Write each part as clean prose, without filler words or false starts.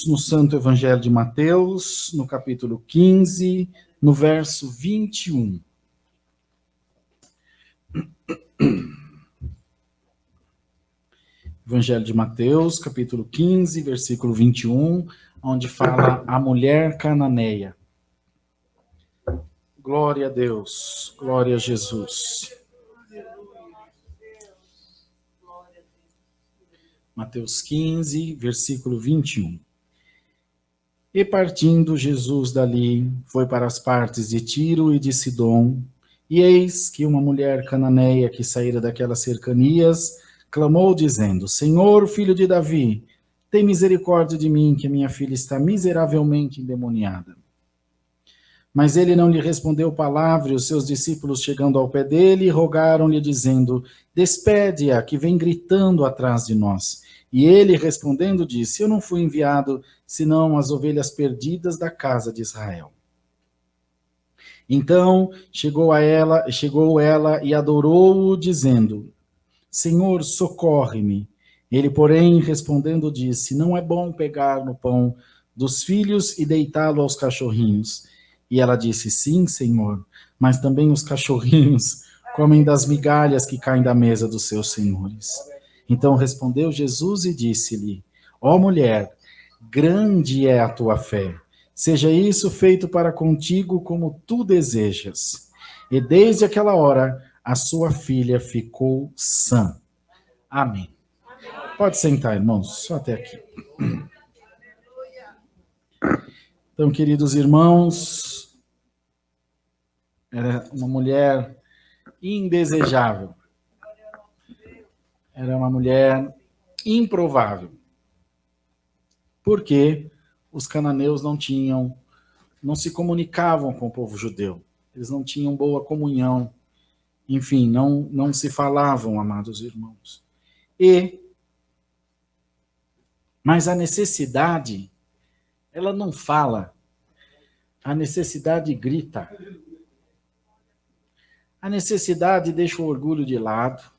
no Santo Evangelho de Mateus, no capítulo 15, no verso 21. Evangelho de Mateus, capítulo 15, versículo 21, onde fala a mulher cananeia. Glória a Deus, glória a Jesus. Mateus 15, versículo 21. E partindo Jesus dali, foi para as partes de Tiro e de Sidom, e eis que uma mulher cananeia que saíra daquelas cercanias, clamou dizendo: Senhor, filho de Davi, tem misericórdia de mim, que minha filha está miseravelmente endemoniada. Mas ele não lhe respondeu palavra, e os seus discípulos, chegando ao pé dele, rogaram-lhe, dizendo: Despede-a, que vem gritando atrás de nós. E ele, respondendo, disse: Eu não fui enviado, senão as ovelhas perdidas da casa de Israel. Então chegou ela e adorou-o, dizendo: Senhor, socorre-me. Ele, porém, respondendo, disse: Não é bom pegar no pão dos filhos e deitá-lo aos cachorrinhos. E ela disse: Sim, Senhor, mas também os cachorrinhos comem das migalhas que caem da mesa dos seus senhores. Então respondeu Jesus e disse-lhe: Ó mulher, grande é a tua fé. Seja isso feito para contigo como tu desejas. E desde aquela hora, a sua filha ficou sã. Amém. Pode sentar, irmãos, só até aqui. Então, queridos irmãos, era uma mulher indesejável. Era uma mulher improvável. Porque os cananeus não se comunicavam com o povo judeu. Eles não tinham boa comunhão. Enfim, não se falavam, amados irmãos. Mas a necessidade, ela não fala. A necessidade grita. A necessidade deixa o orgulho de lado.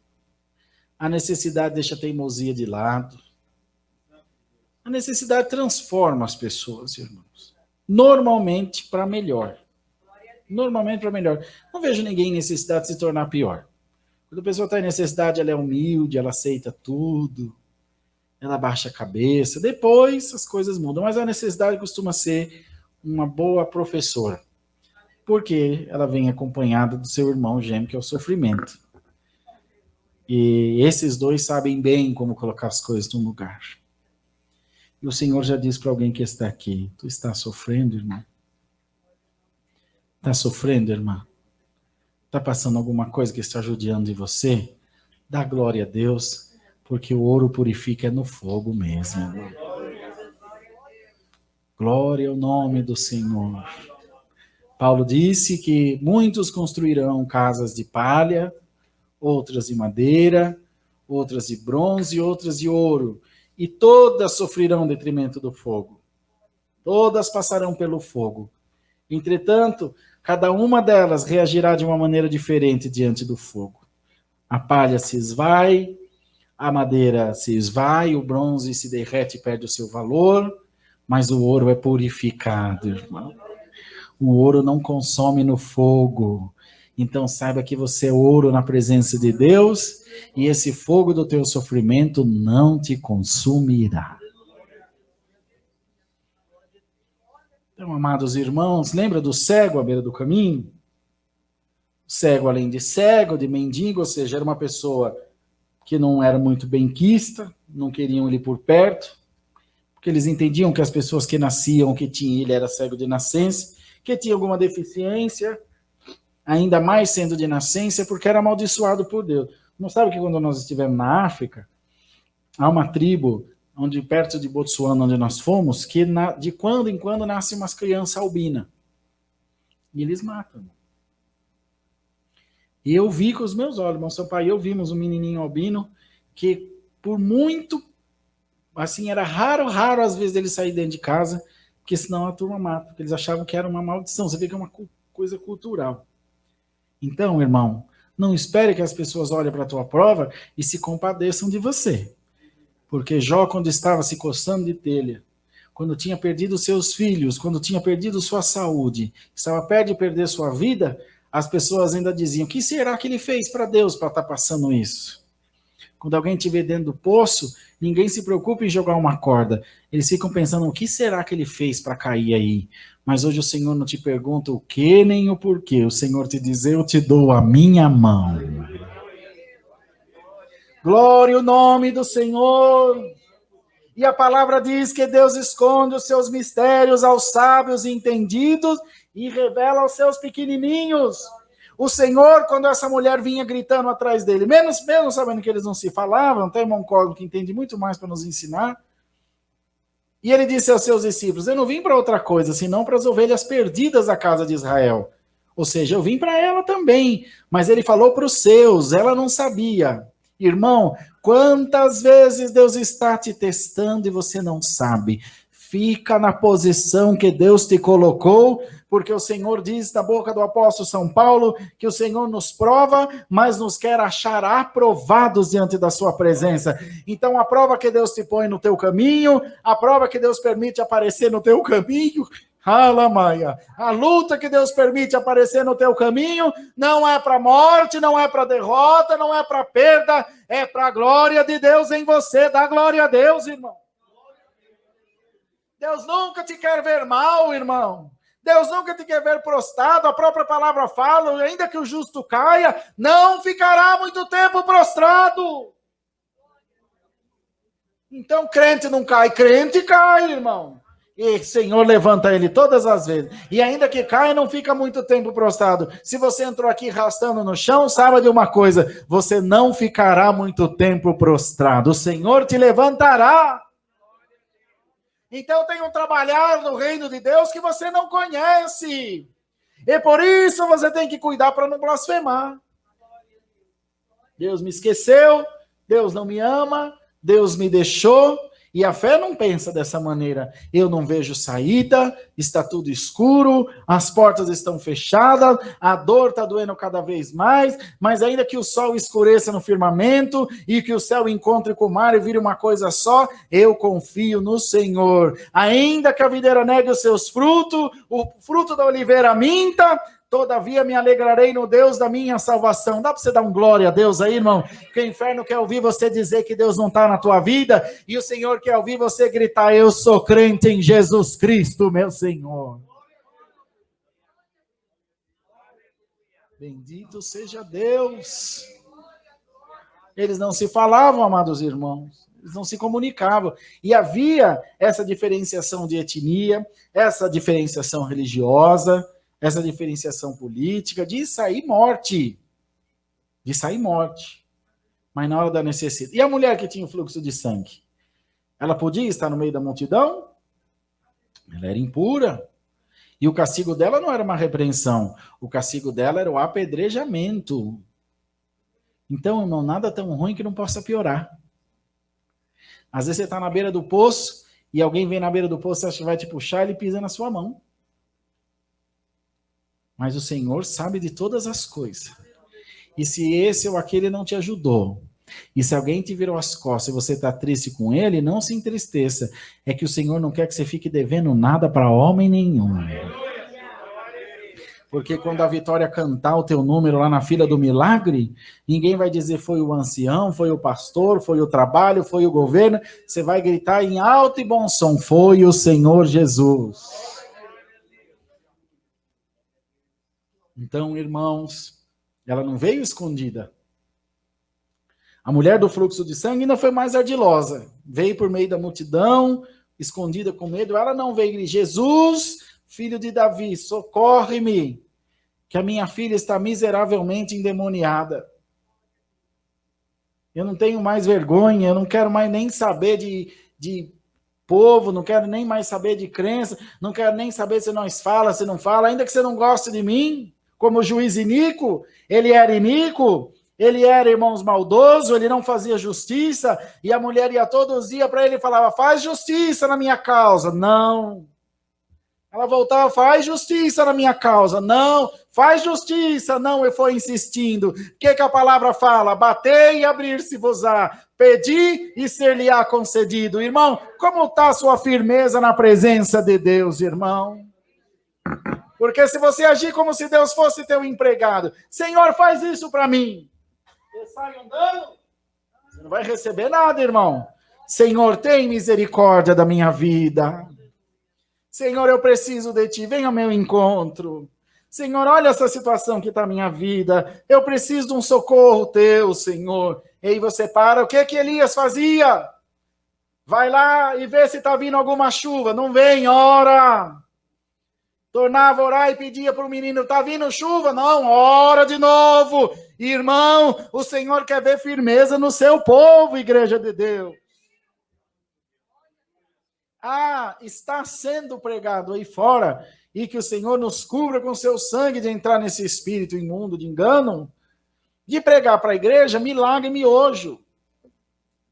A necessidade deixa a teimosia de lado. A necessidade transforma as pessoas, irmãos. Normalmente para melhor. Normalmente para melhor. Não vejo ninguém em necessidade de se tornar pior. Quando a pessoa está em necessidade, ela é humilde, ela aceita tudo, ela baixa a cabeça. Depois as coisas mudam. Mas a necessidade costuma ser uma boa professora. Porque ela vem acompanhada do seu irmão gêmeo, que é o sofrimento. E esses dois sabem bem como colocar as coisas no lugar. E o Senhor já diz para alguém que está aqui: tu está sofrendo, irmão? Está sofrendo, irmã? Está passando alguma coisa que está judiando de você? Dá glória a Deus, porque o ouro purifica no fogo mesmo, irmão. Glória ao nome do Senhor. Paulo disse que muitos construirão casas de palha, outras de madeira, outras de bronze e outras de ouro, e todas sofrerão detrimento do fogo. Todas passarão pelo fogo. Entretanto, cada uma delas reagirá de uma maneira diferente diante do fogo. A palha se esvai, a madeira se esvai, o bronze se derrete e perde o seu valor, mas o ouro é purificado, irmão. O ouro não consome no fogo. Então saiba que você é ouro na presença de Deus e esse fogo do teu sofrimento não te consumirá. Então, amados irmãos, lembra do cego à beira do caminho? Cego, além de cego, de mendigo, ou seja, era uma pessoa que não era muito benquista, não queriam ele por perto, porque eles entendiam que as pessoas que nasciam, que tinham, ele era cego de nascença, que tinha alguma deficiência, ainda mais sendo de nascença, porque era amaldiçoado por Deus. Não sabe que quando nós estivemos na África, há uma tribo, onde perto de Botsuana, onde nós fomos, que de quando em quando nasce umas crianças albinas. E eles matam. E eu vi com os meus olhos, meu seu pai e eu vimos um menininho albino, que por muito, assim, era raro às vezes ele sair dentro de casa, porque senão a turma mata, porque eles achavam que era uma maldição. Você vê que é uma coisa cultural. Então, irmão, não espere que as pessoas olhem para a tua prova e se compadeçam de você. Porque Jó, quando estava se coçando de telha, quando tinha perdido seus filhos, quando tinha perdido sua saúde, estava perto de perder sua vida, as pessoas ainda diziam: o que será que ele fez para Deus para estar passando isso? Quando alguém estiver dentro do poço, ninguém se preocupa em jogar uma corda. Eles ficam pensando: o que será que ele fez para cair aí? Mas hoje o Senhor não te pergunta o que nem o porquê. O Senhor te diz: eu te dou a minha mão. Glória ao nome do Senhor. E a palavra diz que Deus esconde os seus mistérios aos sábios e entendidos e revela aos seus pequenininhos. O Senhor, quando essa mulher vinha gritando atrás dele, mesmo sabendo que eles não se falavam, tem irmão Cosmo que entende muito mais para nos ensinar, e ele disse aos seus discípulos: eu não vim para outra coisa, senão para as ovelhas perdidas da casa de Israel. Ou seja, eu vim para ela também, mas ele falou para os seus, ela não sabia. Irmão, quantas vezes Deus está te testando e você não sabe? Fica na posição que Deus te colocou, porque o Senhor diz da boca do apóstolo São Paulo que o Senhor nos prova, mas nos quer achar aprovados diante da sua presença. Então a prova que Deus te põe no teu caminho, a prova que Deus permite aparecer no teu caminho, Alamaia, a luta que Deus permite aparecer no teu caminho não é para morte, não é para derrota, não é para perda, é para a glória de Deus em você. Dá glória a Deus, irmão. Deus nunca te quer ver mal, irmão. Deus nunca te quer ver prostrado. A própria palavra fala: ainda que o justo caia, não ficará muito tempo prostrado. Então crente não cai, crente cai, irmão. E o Senhor levanta ele todas as vezes. E ainda que caia, não fica muito tempo prostrado. Se você entrou aqui arrastando no chão, saiba de uma coisa: você não ficará muito tempo prostrado. O Senhor te levantará. Então tem um trabalhar no reino de Deus que você não conhece. E por isso você tem que cuidar para não blasfemar. Deus me esqueceu, Deus não me ama, Deus me deixou. E a fé não pensa dessa maneira. Eu não vejo saída, está tudo escuro, as portas estão fechadas, a dor está doendo cada vez mais, mas ainda que o sol escureça no firmamento e que o céu encontre com o mar e vire uma coisa só, eu confio no Senhor. Ainda que a videira negue os seus frutos, o fruto da oliveira minta, todavia me alegrarei no Deus da minha salvação. Dá para você dar um glória a Deus aí, irmão? Que o inferno quer ouvir você dizer que Deus não está na tua vida, e o Senhor quer ouvir você gritar: eu sou crente em Jesus Cristo, meu Senhor. Bendito seja Deus. Eles não se falavam, amados irmãos. Eles não se comunicavam. E havia essa diferenciação de etnia, essa diferenciação religiosa, essa diferenciação política, de sair morte. De sair morte. Mas na hora da necessidade. E a mulher que tinha o fluxo de sangue? Ela podia estar no meio da multidão? Ela era impura. E o castigo dela não era uma repreensão. O castigo dela era o apedrejamento. Então, irmão, nada tão ruim que não possa piorar. Às vezes você está na beira do poço e alguém vem na beira do poço, você acha que vai te puxar, ele pisa na sua mão. Mas o Senhor sabe de todas as coisas. E se esse ou aquele não te ajudou, e se alguém te virou as costas e você está triste com ele, não se entristeça. É que o Senhor não quer que você fique devendo nada para homem nenhum. Porque quando a Vitória cantar o teu número lá na fila do milagre, ninguém vai dizer foi o ancião, foi o pastor, foi o trabalho, foi o governo. Você vai gritar em alto e bom som: foi o Senhor Jesus. Então, irmãos, ela não veio escondida. A mulher do fluxo de sangue ainda foi mais ardilosa. Veio por meio da multidão, escondida com medo. Ela não veio: Jesus, filho de Davi, socorre-me, que a minha filha está miseravelmente endemoniada. Eu não tenho mais vergonha, eu não quero mais nem saber de povo, não quero nem mais saber de crença, não quero nem saber se nós fala, se não fala, ainda que você não goste de mim, como o juiz iníquo. Ele era iníquo, ele era, irmãos, maldoso, ele não fazia justiça, e a mulher ia todos os dias para ele e falava: faz justiça na minha causa. Não. Ela voltava, faz justiça na minha causa. Não, faz justiça. Não, eu fui insistindo. O que a palavra fala? Batei e abrir-se-vos-á. Pedi e ser-lhe-á concedido. Irmão, como está a sua firmeza na presença de Deus, irmão? Porque se você agir como se Deus fosse teu empregado, Senhor, faz isso para mim. Você sai andando, você não vai receber nada, irmão. Senhor, tem misericórdia da minha vida. Senhor, eu preciso de ti, vem ao meu encontro. Senhor, olha essa situação que está na minha vida. Eu preciso de um socorro teu, Senhor. E aí você para, o que Elias fazia? Vai lá e vê se está vindo alguma chuva. Não vem, ora. Tornava a orar e pedia para o menino, está vindo chuva? Não, ora de novo. Irmão, o Senhor quer ver firmeza no seu povo, igreja de Deus. Está sendo pregado aí fora, e que o Senhor nos cubra com seu sangue de entrar nesse espírito imundo de engano, de pregar para a igreja milagre e miojo,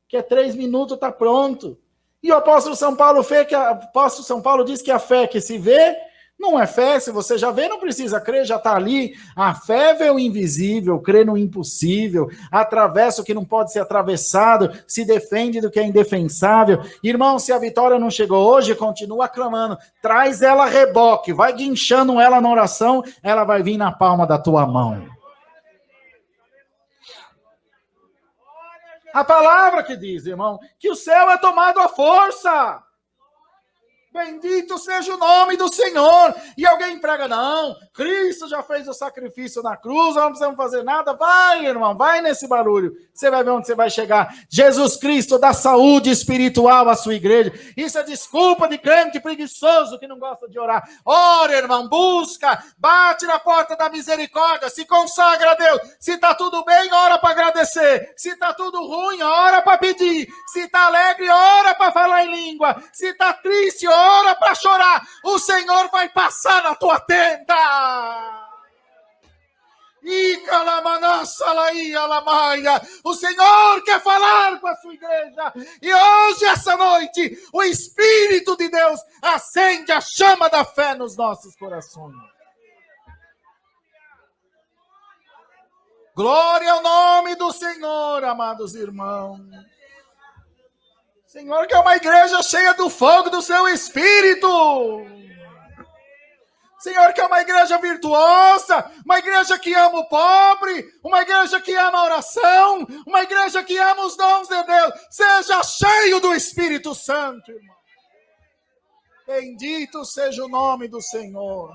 que é 3 minutos, está pronto. E o apóstolo São Paulo diz que a fé que se vê, não é fé, se você já vê, não precisa crer, já está ali. A fé vê o invisível, crê no impossível, atravessa o que não pode ser atravessado, se defende do que é indefensável. Irmão, se a vitória não chegou hoje, continua clamando, traz ela a reboque, vai guinchando ela na oração, ela vai vir na palma da tua mão. A palavra que diz, irmão, que o céu é tomado à força. Bendito seja o nome do Senhor. E alguém prega, não, Cristo já fez o sacrifício na cruz, não precisamos fazer nada. Vai, irmão, vai nesse barulho. Você vai ver onde você vai chegar. Jesus Cristo dá saúde espiritual à sua igreja. Isso é desculpa de crente preguiçoso que não gosta de orar. Ora, irmão, busca, bate na porta da misericórdia, se consagra a Deus. Se está tudo bem, ora para agradecer. Se está tudo ruim, ora para pedir. Se está alegre, ora para falar em língua. Se está triste, ora para chorar. O Senhor vai passar na tua tenda. O Senhor quer falar com a sua igreja. E hoje, essa noite, o Espírito de Deus acende a chama da fé nos nossos corações. Glória ao nome do Senhor, amados irmãos. Senhor, que é uma igreja cheia do fogo do seu Espírito. Senhor, que é uma igreja virtuosa, uma igreja que ama o pobre, uma igreja que ama a oração, uma igreja que ama os dons de Deus. Seja cheio do Espírito Santo, irmão. Bendito seja o nome do Senhor.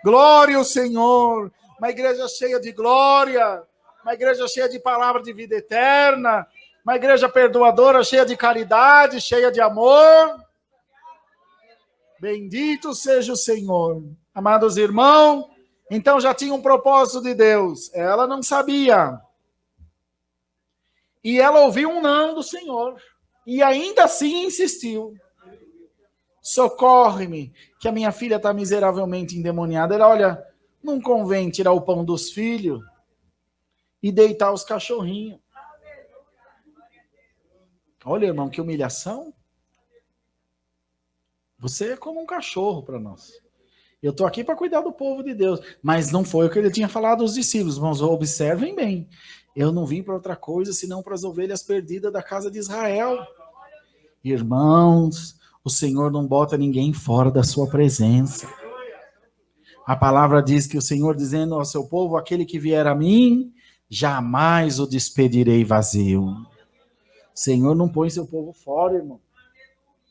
Glória ao Senhor. Uma igreja cheia de glória, uma igreja cheia de palavra de vida eterna, uma igreja perdoadora, cheia de caridade, cheia de amor. Bendito seja o Senhor. Amados irmãos, então já tinha um propósito de Deus. Ela não sabia. E ela ouviu um não do Senhor. E ainda assim insistiu. Socorre-me, que a minha filha está miseravelmente endemoniada. Ela, olha, não convém tirar o pão dos filhos e deitar os cachorrinhos. Olha, irmão, que humilhação. Você é como um cachorro para nós. Eu estou aqui para cuidar do povo de Deus. Mas não foi o que ele tinha falado aos discípulos. Irmãos, observem bem. Eu não vim para outra coisa, senão para as ovelhas perdidas da casa de Israel. Irmãos, o Senhor não bota ninguém fora da sua presença. A palavra diz que o Senhor dizendo ao seu povo, aquele que vier a mim, jamais o despedirei vazio. Senhor não põe seu povo fora, irmão.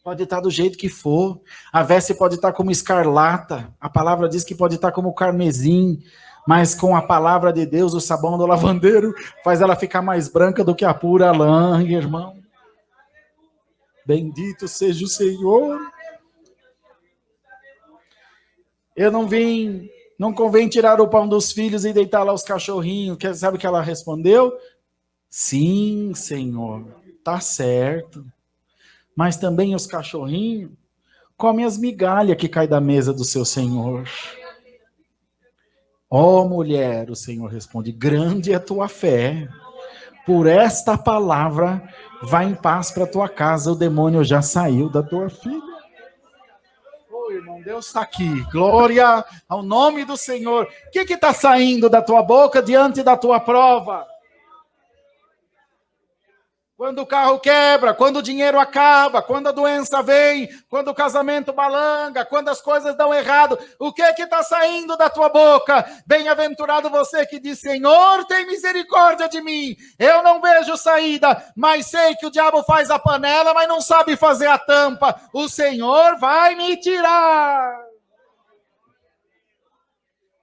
Pode estar do jeito que for. A veste pode estar como escarlata. A palavra diz que pode estar como carmesim. Mas com a palavra de Deus, o sabão do lavandeiro faz ela ficar mais branca do que a pura lã, irmão. Bendito seja o Senhor. Eu não vim, não convém tirar o pão dos filhos e deitar lá os cachorrinhos. Sabe o que ela respondeu? Sim, Senhor, tá certo. Mas também os cachorrinhos comem as migalhas que caem da mesa do seu Senhor. Ó mulher, o Senhor responde, grande é a tua fé. Por esta palavra Vai em paz para tua casa, o demônio já saiu da tua filha. Ô, irmão, Deus está aqui. Glória ao nome do Senhor. O que está saindo da tua boca diante da tua prova? Quando o carro quebra, quando o dinheiro acaba, quando a doença vem, quando o casamento balanga, quando as coisas dão errado, o que está saindo da tua boca? Bem-aventurado você que diz, Senhor, tem misericórdia de mim. Eu não vejo saída, mas sei que o diabo faz a panela, mas não sabe fazer a tampa. O Senhor vai me tirar.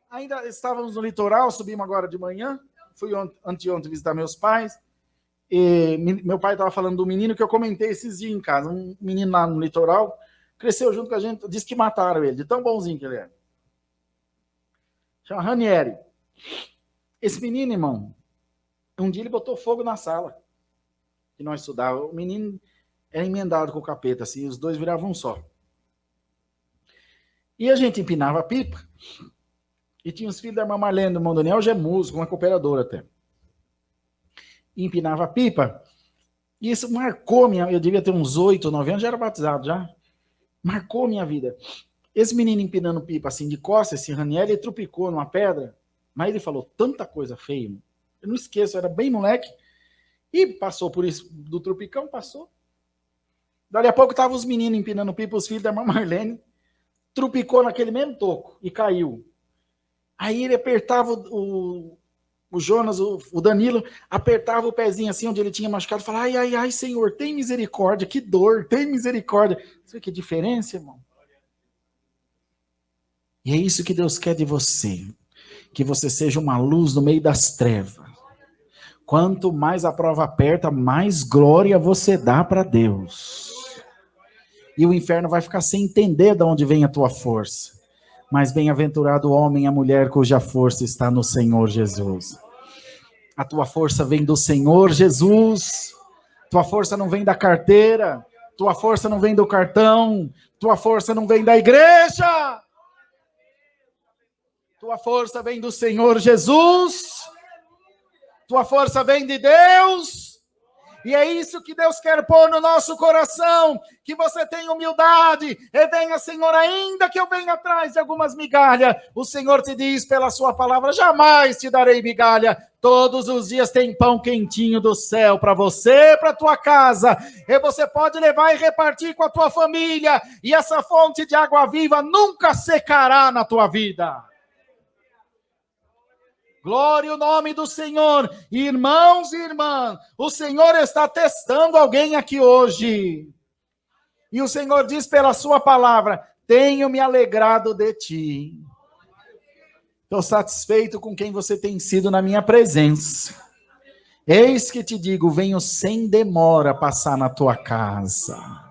Ainda estávamos no litoral, subimos agora de manhã, fui anteontem visitar meus pais. E meu pai estava falando do menino que eu comentei esses dias em casa. Um menino lá no litoral, cresceu junto com a gente, disse que mataram ele, de tão bonzinho que ele é. Chama Ranieri. Esse menino, irmão, um dia ele botou fogo na sala que nós estudávamos. O menino era emendado com o capeta, assim, os dois viravam um só. E a gente empinava a pipa. E tinha os filhos da irmã Marlene, do irmão Daniel, hoje é músico, uma cooperadora até. Empinava a pipa, e isso marcou eu devia ter uns 8, 9 anos, já era batizado já, marcou minha vida. Esse menino empinando pipa assim de costas, esse Raniel, ele trupicou numa pedra, mas ele falou tanta coisa feia, eu não esqueço, eu era bem moleque, e passou por isso, do trupicão, passou. Dali a pouco estavam os meninos empinando pipa, os filhos da irmã Marlene, trupicou naquele mesmo toco, e caiu. Aí ele apertava o Jonas, o Danilo, apertava o pezinho assim, onde ele tinha machucado, falava, ai, ai, ai, Senhor, tem misericórdia, que dor, tem misericórdia. Você vê que diferença, irmão? E é isso que Deus quer de você, que você seja uma luz no meio das trevas. Quanto mais a prova aperta, mais glória você dá para Deus. E o inferno vai ficar sem entender de onde vem a tua força. Mas bem-aventurado o homem e a mulher cuja força está no Senhor Jesus. A tua força vem do Senhor Jesus. Tua força não vem da carteira. Tua força não vem do cartão. Tua força não vem da igreja. Tua força vem do Senhor Jesus. Tua força vem de Deus. E é isso que Deus quer pôr no nosso coração, que você tenha humildade, e venha, Senhor, ainda que eu venha atrás de algumas migalhas, o Senhor te diz pela sua palavra, jamais te darei migalha, todos os dias tem pão quentinho do céu para você, para tua casa, e você pode levar e repartir com a tua família, e essa fonte de água viva nunca secará na tua vida. Glória ao nome do Senhor. Irmãos e irmãs, o Senhor está testando alguém aqui hoje. E o Senhor diz pela sua palavra, tenho me alegrado de ti. Estou satisfeito com quem você tem sido na minha presença. Eis que te digo, venho sem demora passar na tua casa.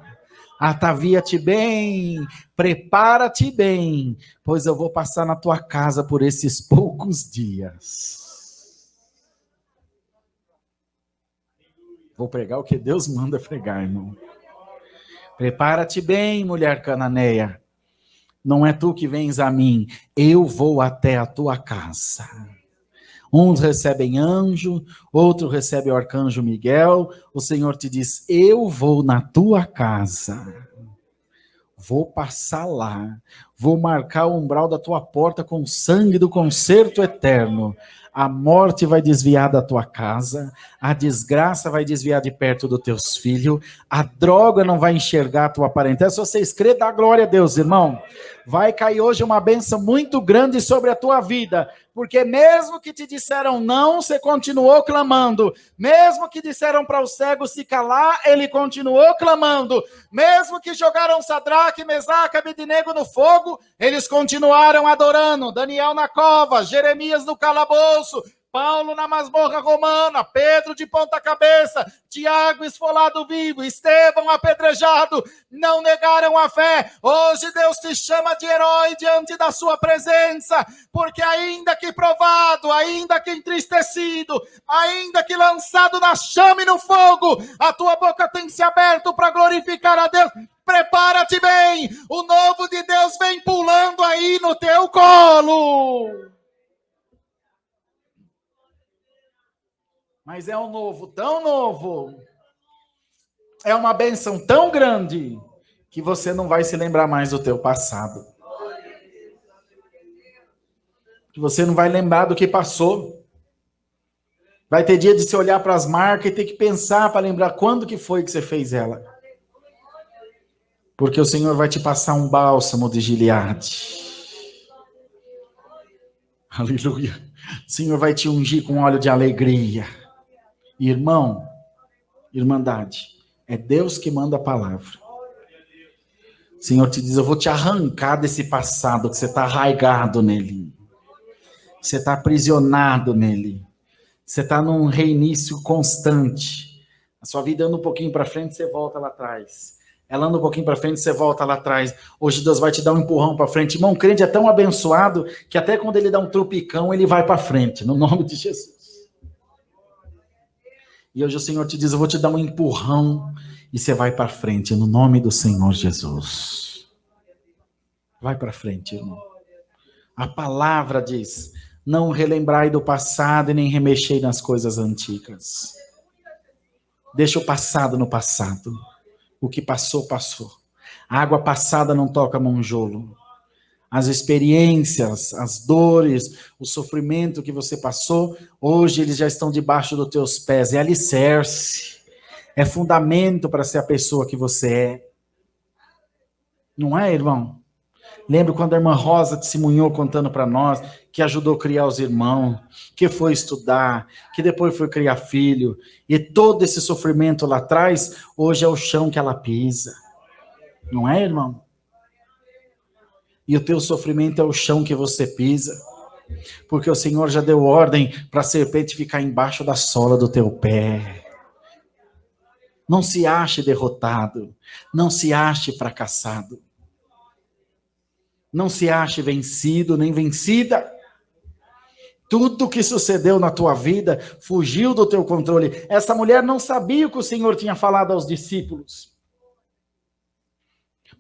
Atavia-te bem, prepara-te bem, pois eu vou passar na tua casa por esses poucos dias. Vou pregar o que Deus manda pregar, irmão. Prepara-te bem, mulher cananeia. Não é tu que vens a mim, eu vou até a tua casa. Uns recebem anjo, outro recebe o arcanjo Miguel. O Senhor te diz, eu vou na tua casa. Vou passar lá, vou marcar o umbral da tua porta com o sangue do concerto eterno. A morte vai desviar da tua casa, a desgraça vai desviar de perto dos teus filhos, a droga não vai enxergar a tua parentela. Se vocês crê, dá glória a Deus, irmão. Vai cair hoje uma bênção muito grande sobre a tua vida, porque mesmo que te disseram não, você continuou clamando. Mesmo que disseram para o cego se calar, ele continuou clamando. Mesmo que jogaram Sadraque, Mesaque, Abednego no fogo, eles continuaram adorando. Daniel na cova, Jeremias no calabouço, Paulo na masmorra romana, Pedro de ponta cabeça, Tiago esfolado vivo, Estevão apedrejado, não negaram a fé. Hoje Deus te chama de herói diante da sua presença, porque ainda que provado, ainda que entristecido, ainda que lançado na chama e no fogo, a tua boca tem se aberto para glorificar a Deus. Prepara-te bem, o novo de Deus vem pulando aí no teu colo. Mas é um novo, tão novo, é uma bênção tão grande que você não vai se lembrar mais do teu passado. Que você não vai lembrar do que passou. Vai ter dia de você olhar para as marcas e ter que pensar para lembrar quando que foi que você fez ela. Porque o Senhor vai te passar um bálsamo de Gileade. Aleluia. O Senhor vai te ungir com óleo de alegria. Irmão, irmandade, é Deus que manda a palavra. O Senhor te diz, eu vou te arrancar desse passado que você está arraigado nele. Você está aprisionado nele. Você está num reinício constante. A sua vida anda um pouquinho para frente, você volta lá atrás. Ela anda um pouquinho para frente, você volta lá atrás. Hoje Deus vai te dar um empurrão para frente. Irmão, o crente é tão abençoado que até quando ele dá um tropicão, ele vai para frente, no nome de Jesus. E hoje o Senhor te diz, eu vou te dar um empurrão e você vai para frente, no nome do Senhor Jesus. Vai para frente, irmão. A palavra diz, não relembrai do passado e nem remexei nas coisas antigas. Deixa o passado no passado. O que passou, passou. A água passada não toca monjolo. As experiências, as dores, o sofrimento que você passou, hoje eles já estão debaixo dos teus pés. É alicerce. É fundamento para ser a pessoa que você é. Não é, irmão? Lembro quando a irmã Rosa testemunhou contando para nós que ajudou a criar os irmãos, que foi estudar, que depois foi criar filho. E todo esse sofrimento lá atrás, hoje é o chão que ela pisa. Não é, irmão? E o teu sofrimento é o chão que você pisa. Porque o Senhor já deu ordem para a serpente ficar embaixo da sola do teu pé. Não se ache derrotado. Não se ache fracassado. Não se ache vencido nem vencida. Tudo que sucedeu na tua vida fugiu do teu controle. Essa mulher não sabia o que o Senhor tinha falado aos discípulos.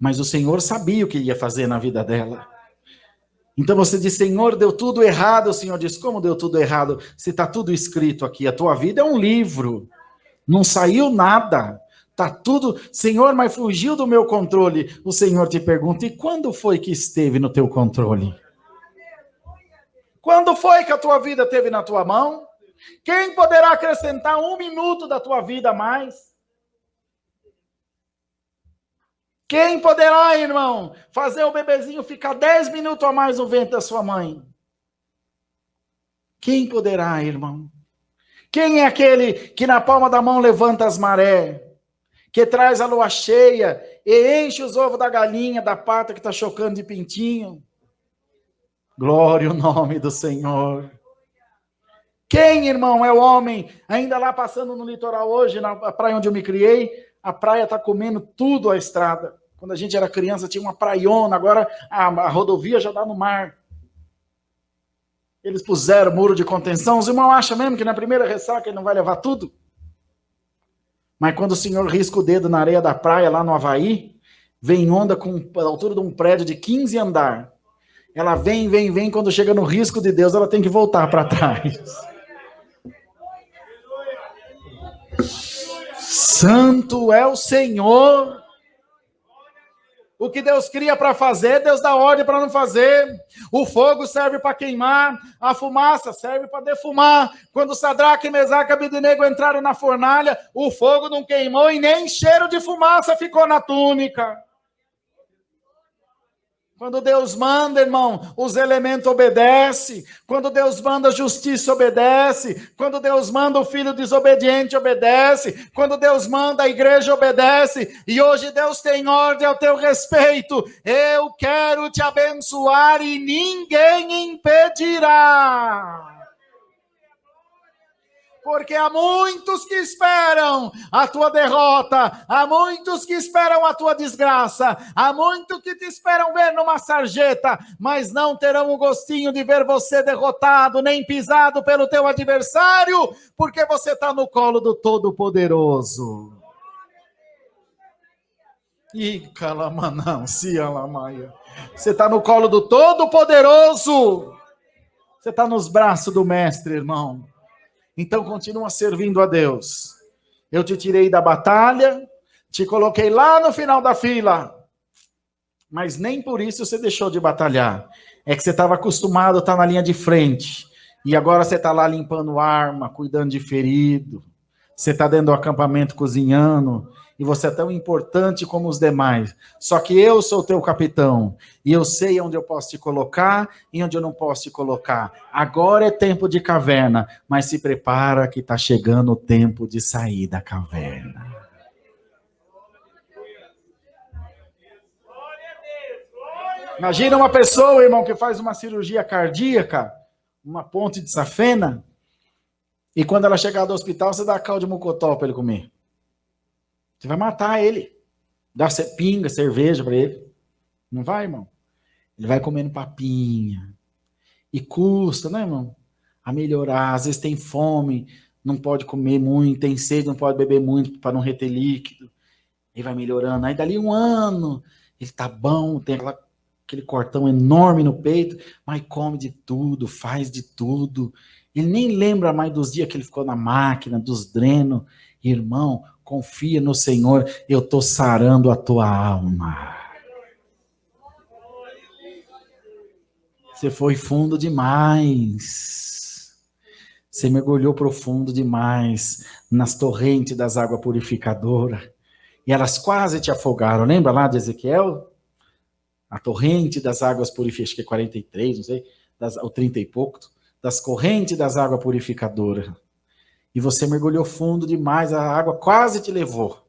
Mas o Senhor sabia o que ia fazer na vida dela. Então você diz, Senhor, deu tudo errado. O Senhor diz, como deu tudo errado? Se está tudo escrito aqui, a tua vida é um livro. Não saiu nada. Está tudo, Senhor, mas fugiu do meu controle. O Senhor te pergunta, e quando foi que esteve no teu controle? Quando foi que a tua vida esteve na tua mão? Quem poderá acrescentar 1 minuto da tua vida a mais? Quem poderá, irmão, fazer o bebezinho ficar 10 minutos a mais no ventre da sua mãe? Quem poderá, irmão? Quem é aquele que na palma da mão levanta as marés? Que traz a lua cheia e enche os ovos da galinha, da pata que está chocando de pintinho. Glória ao nome do Senhor. Quem, irmão, é o homem? Ainda lá passando no litoral hoje, na praia onde eu me criei, a praia está comendo tudo a estrada. Quando a gente era criança tinha uma praiona, agora a rodovia já dá no mar. Eles puseram muro de contenção. Os irmãos acham mesmo que na primeira ressaca ele não vai levar tudo? Mas quando o Senhor risca o dedo na areia da praia, lá no Havaí, vem onda com a altura de um prédio de 15 andar. Ela vem, quando chega no risco de Deus, ela tem que voltar para trás. Santo é o Senhor. O que Deus cria para fazer, Deus dá ordem para não fazer. O fogo serve para queimar, a fumaça serve para defumar. Quando Sadraque, Mesaque e Abednego entraram na fornalha, o fogo não queimou e nem cheiro de fumaça ficou na túnica. Quando Deus manda, irmão, os elementos obedecem. Quando Deus manda, a justiça obedece. Quando Deus manda, o filho desobediente obedece. Quando Deus manda, a igreja obedece. E hoje Deus tem ordem ao teu respeito. Eu quero te abençoar e ninguém impedirá. Porque há muitos que esperam a tua derrota, há muitos que esperam a tua desgraça, há muitos que te esperam ver numa sarjeta, mas não terão o gostinho de ver você derrotado, nem pisado pelo teu adversário, porque você está no colo do Todo-Poderoso. Você está no colo do Todo-Poderoso. Você está nos braços do Mestre, irmão. Então continua servindo a Deus. Eu te tirei da batalha, Te coloquei lá no final da fila. Mas nem por isso você deixou de batalhar. É que você estava acostumado a estar na linha de frente. E agora você está lá limpando arma, cuidando de ferido. Você está dentro do acampamento cozinhando. E você é tão importante como os demais. Só que eu sou o teu capitão. E eu sei onde eu posso te colocar e onde eu não posso te colocar. Agora é tempo de caverna. Mas se prepara que está chegando o tempo de sair da caverna. Imagina uma pessoa, irmão, que faz uma cirurgia cardíaca, uma ponte de safena, e quando ela chegar do hospital, você dá caldo de mocotó para ele comer. Você vai matar ele. Dá pinga, cerveja para ele. Não vai, irmão? Ele vai comendo papinha. E custa, né, irmão? A melhorar. Às vezes tem fome, não pode comer muito, tem sede, não pode beber muito para não reter líquido. Ele vai melhorando. Aí dali um ano, ele tá bom, tem aquele cortão enorme no peito, mas come de tudo, faz de tudo. Ele nem lembra mais dos dias que ele ficou na máquina, dos drenos. Irmão, confia no Senhor, eu estou sarando a tua alma. Você foi fundo demais. Você mergulhou profundo demais nas torrentes das águas purificadoras. E elas quase te afogaram. Lembra lá de Ezequiel? A torrente das águas purificadoras, acho que é 43, não sei, ou 30 e pouco, das correntes das águas purificadoras. E você mergulhou fundo demais, a água quase te levou.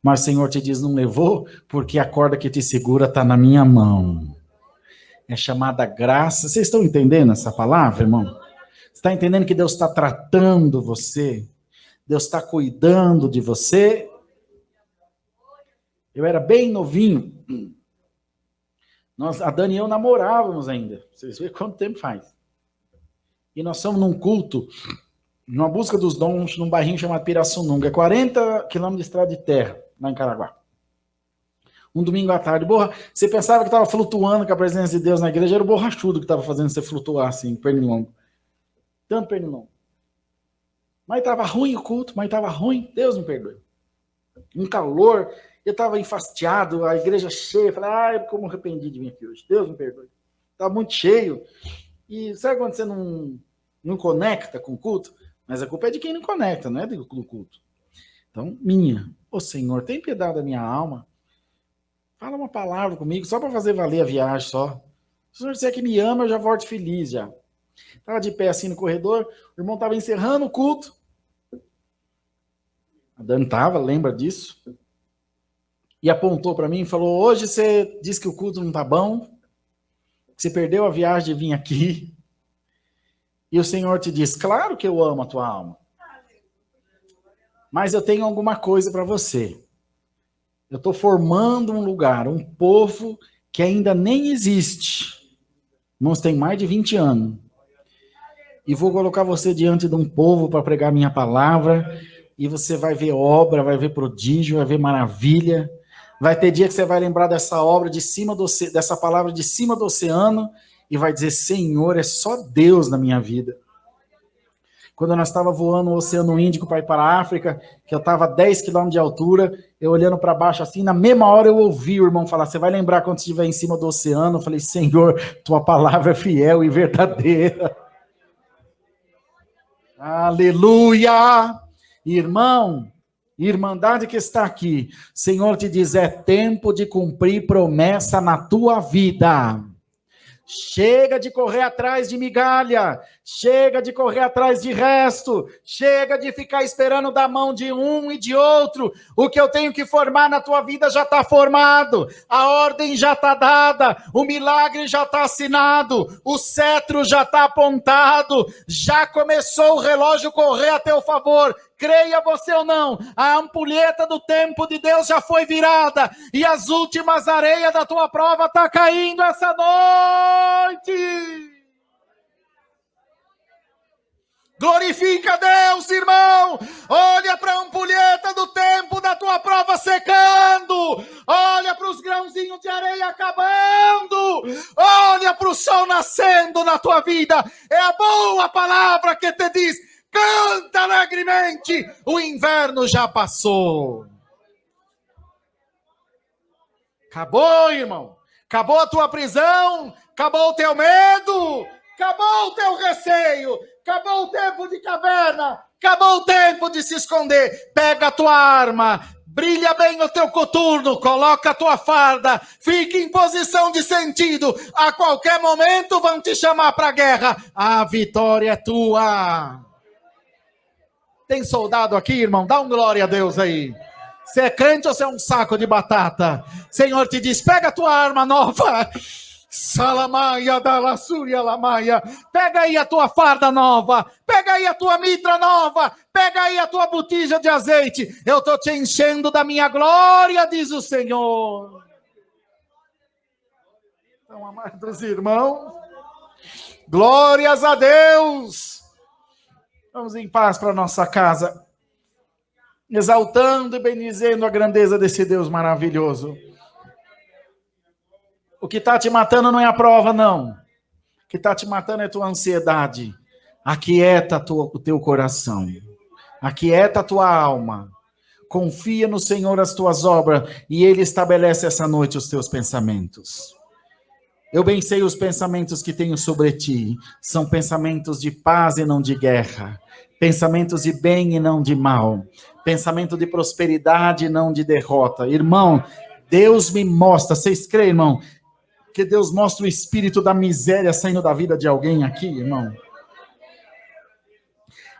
Mas o Senhor te diz, não levou, porque a corda que te segura está na minha mão. É chamada graça. Vocês estão entendendo essa palavra, irmão? Você está entendendo que Deus está tratando você? Deus está cuidando de você? Eu era bem novinho. A Dani e eu namorávamos ainda. Vocês veem quanto tempo faz. E nós somos num culto, numa busca dos dons, num bairrinho chamado Pirassununga. É 40 quilômetros de estrada de terra, lá em Caraguá. Um domingo à tarde. Você pensava que estava flutuando com a presença de Deus na igreja, era o borrachudo que estava fazendo você flutuar assim, pernilongo. Tanto pernilongo. Mas estava ruim o culto, mas estava ruim. Deus me perdoe. Um calor, eu estava enfastiado, a igreja cheia. Falei, como arrependi de vir aqui hoje. Deus me perdoe. Estava muito cheio. E sabe quando você não conecta com o culto? Mas a culpa é de quem não conecta, não é do culto. Então, minha. Ô Senhor, tem piedade da minha alma. Fala uma palavra comigo, só para fazer valer a viagem só. Se o Senhor disser que me ama, eu já volto feliz já. Estava de pé assim no corredor, o irmão estava encerrando o culto. A Dani estava, lembra disso? E apontou para mim e falou, hoje você disse que o culto não está bom, que você perdeu a viagem de vir aqui. E o Senhor te diz, claro que eu amo a tua alma. Mas eu tenho alguma coisa para você. Eu estou formando um lugar, um povo que ainda nem existe. Irmãos, tem mais de 20 anos. E vou colocar você diante de um povo para pregar minha palavra. E você vai ver obra, vai ver prodígio, vai ver maravilha. Vai ter dia que você vai lembrar dessa obra de cima dessa palavra de cima do oceano e vai dizer, Senhor, é só Deus na minha vida. Quando nós estávamos voando no Oceano Índico para ir para a África, que eu estava a 10 quilômetros de altura, eu olhando para baixo assim, na mesma hora eu ouvi o irmão falar, você vai lembrar quando estiver em cima do oceano? Eu falei, Senhor, tua palavra é fiel e verdadeira. Aleluia! Irmão, irmandade que está aqui, Senhor te diz, é tempo de cumprir promessa na tua vida. Chega de correr atrás de migalha, chega de correr atrás de resto, chega de ficar esperando da mão de um e de outro. O que eu tenho que formar na tua vida já está formado, a ordem já está dada, o milagre já está assinado, o cetro já está apontado, já começou o relógio correr a teu favor. Creia você ou não, a ampulheta do tempo de Deus já foi virada e as últimas areias da tua prova estão caindo essa noite. Glorifica a Deus, irmão. Olha para a ampulheta do tempo da tua prova secando. Olha para os grãozinhos de areia acabando. Olha para o sol nascendo na tua vida. É a boa palavra que te diz, canta alegremente, o inverno já passou. Acabou, irmão. Acabou a tua prisão, acabou o teu medo, acabou o teu receio, acabou o tempo de caverna, acabou o tempo de se esconder. Pega a tua arma, brilha bem o teu coturno, coloca a tua farda, fique em posição de sentido. A qualquer momento vão te chamar para a guerra. A vitória é tua. Tem soldado aqui, irmão? Dá um glória a Deus aí. Você é crente ou você é um saco de batata? Senhor te diz, pega a tua arma nova. Salamaia da lassúria lamaia. Pega aí a tua farda nova. Pega aí a tua mitra nova. Pega aí a tua botija de azeite. Eu estou te enchendo da minha glória, diz o Senhor. Então, amados irmãos, glórias a Deus. Vamos em paz para nossa casa, exaltando e bendizendo a grandeza desse Deus maravilhoso. O que está te matando não é a prova, não. O que está te matando é tua ansiedade. Aquieta o teu coração. Aquieta a tua alma. Confia no Senhor as tuas obras e Ele estabelece essa noite os teus pensamentos. Eu bem sei os pensamentos que tenho sobre ti. São pensamentos de paz e não de guerra. Pensamentos de bem e não de mal. Pensamento de prosperidade e não de derrota. Irmão, Deus me mostra, vocês creem, irmão, que Deus mostra o espírito da miséria saindo da vida de alguém aqui, irmão?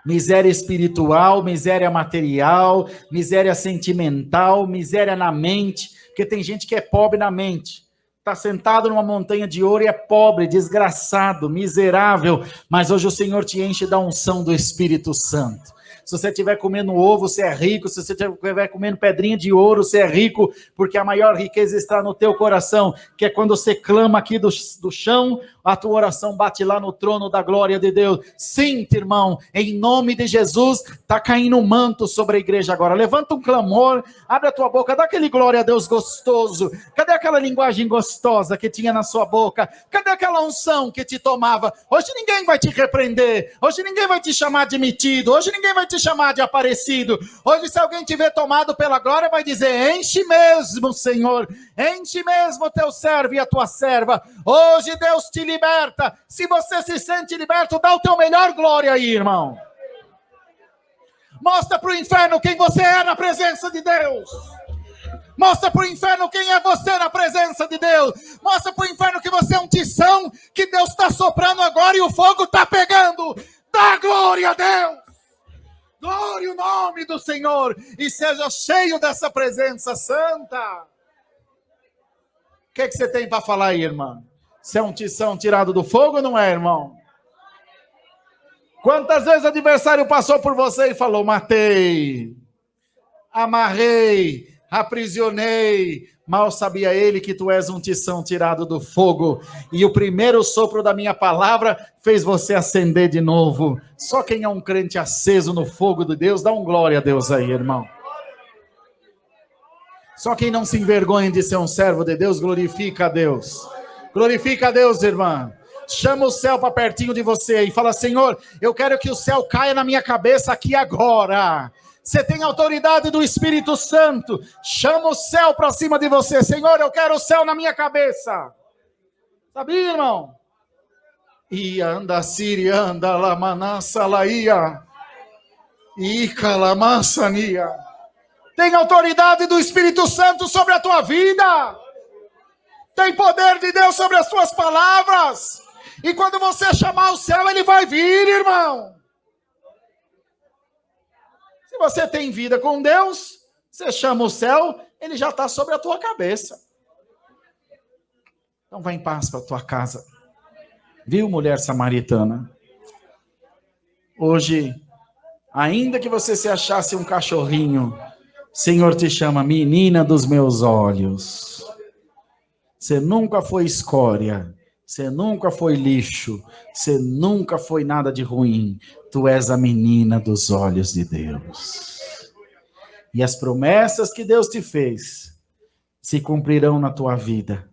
Miséria espiritual, miséria material, miséria sentimental, miséria na mente, porque tem gente que é pobre na mente. Está sentado numa montanha de ouro e é pobre, desgraçado, miserável, mas hoje o Senhor te enche da unção do Espírito Santo. Se você estiver comendo ovo, você é rico. Se você estiver comendo pedrinha de ouro, você é rico, porque a maior riqueza está no teu coração, que é quando você clama aqui do chão, a tua oração bate lá no trono da glória de Deus. Sinta, irmão, em nome de Jesus, está caindo um manto sobre a igreja agora. Levanta um clamor, abre a tua boca, dá aquele glória a Deus gostoso. Cadê aquela linguagem gostosa que tinha na sua boca? Cadê aquela unção que te tomava? Hoje ninguém vai te repreender, hoje ninguém vai te chamar de metido, hoje ninguém vai te chamar de aparecido. Hoje, se alguém tiver tomado pela glória, vai dizer: enche mesmo, Senhor, enche mesmo o teu servo e a tua serva. Hoje Deus te liberta. Se você se sente liberto, dá o teu melhor glória aí, irmão. Mostra para o inferno quem você é na presença de Deus. Mostra para o inferno quem é você na presença de Deus. Mostra para o inferno que você é um tição, que Deus está soprando agora e o fogo está pegando. Dá glória a Deus. Glória o nome do Senhor e seja cheio dessa presença santa. O que você tem para falar aí, irmão? Você é um tição tirado do fogo ou não é, irmão? Quantas vezes o adversário passou por você e falou: matei, amarrei, aprisionei. Mal sabia ele que tu és um tição tirado do fogo, e o primeiro sopro da minha palavra fez você acender de novo. Só quem é um crente aceso no fogo de Deus, dá um glória a Deus aí, irmão. Só quem não se envergonha de ser um servo de Deus, glorifica a Deus. Glorifica a Deus, irmã. Chama o céu para pertinho de você e fala: Senhor, eu quero que o céu caia na minha cabeça aqui agora. Você tem autoridade do Espírito Santo. Chama o céu para cima de você. Senhor, eu quero o céu na minha cabeça. Sabia, irmão? E anda Síria, anda lamanassa laia. E calamassania. Tem autoridade do Espírito Santo sobre a tua vida. Tem poder de Deus sobre as tuas palavras. E quando você chamar o céu, ele vai vir, irmão. Se você tem vida com Deus, você chama o céu, ele já está sobre a tua cabeça. Então vai em paz para a tua casa. Viu, mulher samaritana? Hoje, ainda que você se achasse um cachorrinho, o Senhor te chama menina dos meus olhos. Você nunca foi escória, você nunca foi lixo, você nunca foi nada de ruim. Tu és a menina dos olhos de Deus. E as promessas que Deus te fez se cumprirão na tua vida.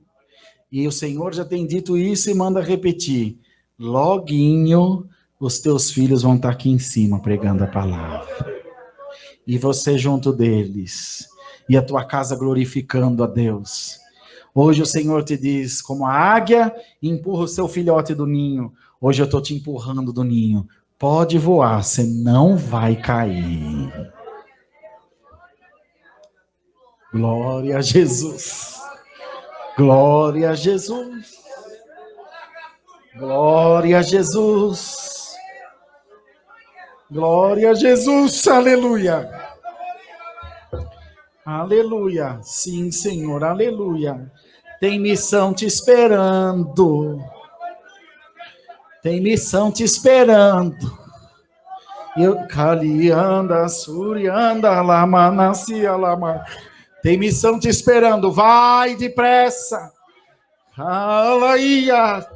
E o Senhor já tem dito isso e manda repetir. Loguinho, os teus filhos vão estar aqui em cima pregando a palavra. E você junto deles. E a tua casa glorificando a Deus. Hoje o Senhor te diz, como a águia empurra o seu filhote do ninho, hoje eu estou te empurrando do ninho. Pode voar, você não vai cair. Glória a Jesus. Glória a Jesus. Glória a Jesus. Glória a Jesus. Aleluia. Aleluia. Sim, Senhor. Aleluia. Tem missão te esperando. Tem missão te esperando. Eu calianda, surianda, lama, nascia, lama. Tem missão te esperando. Vai depressa. Aleluia.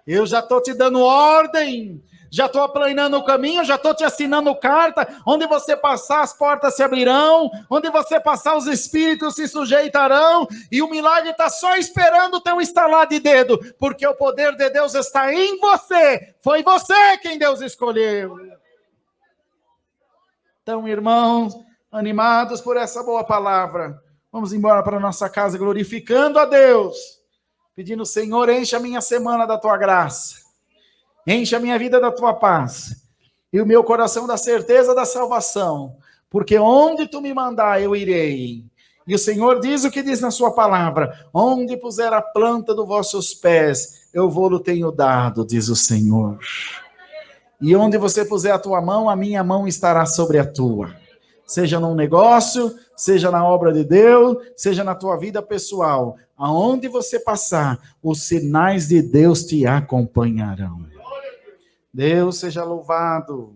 Eu já estou te dando ordem. Já estou aplanando o caminho, já estou te assinando carta. Onde você passar, as portas se abrirão. Onde você passar, os espíritos se sujeitarão. E o milagre está só esperando o teu estalar de dedo. Porque o poder de Deus está em você. Foi você quem Deus escolheu. Então, irmãos, animados por essa boa palavra, vamos embora para a nossa casa glorificando a Deus. Pedindo, Senhor, enche a minha semana da tua graça. Enche a minha vida da tua paz. E o meu coração da certeza da salvação. Porque onde tu me mandar, eu irei. E o Senhor diz o que diz na sua palavra. Onde puser a planta dos vossos pés, eu vou-lo tenho dado, diz o Senhor. E onde você puser a tua mão, a minha mão estará sobre a tua. Seja num negócio, seja na obra de Deus, seja na tua vida pessoal. Aonde você passar, os sinais de Deus te acompanharão. Deus seja louvado.